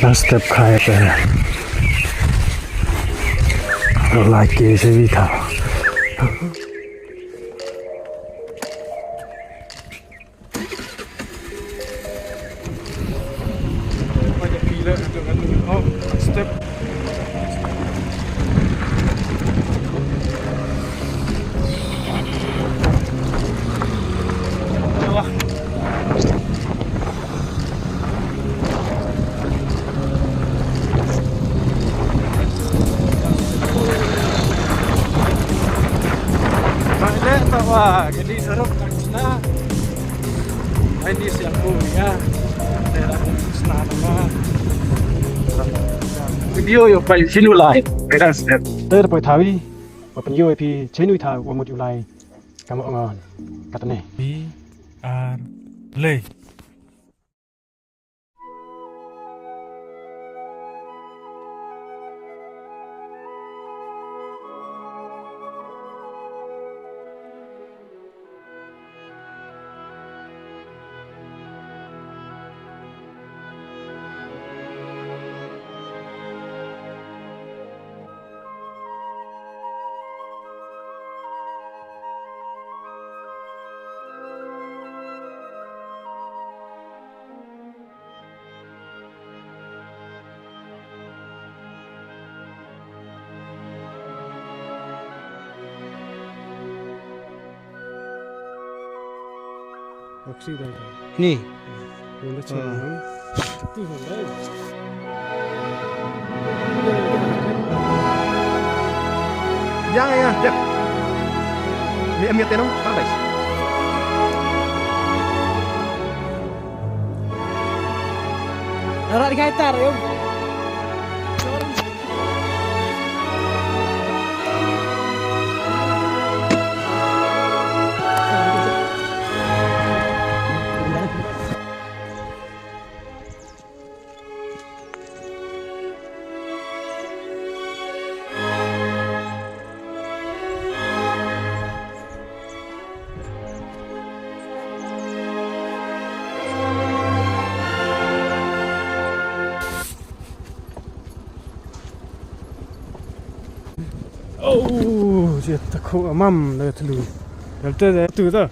last step khai pe like ke se vi tha banyak gila untuk step wah, jadi seru karena ini siapku ya daerah Pnar nama video yo pai sinu lai kan step ter pai thawi pa penyo pi chenu tha wa mot ulai kam ngon katane bi ar le khasi dah Ni. yang dah cakap tu dah Ya. Ni ambil tenong, sampai. Narak di kaitar, yuk. oh dia takut amam dah telu dah tu dah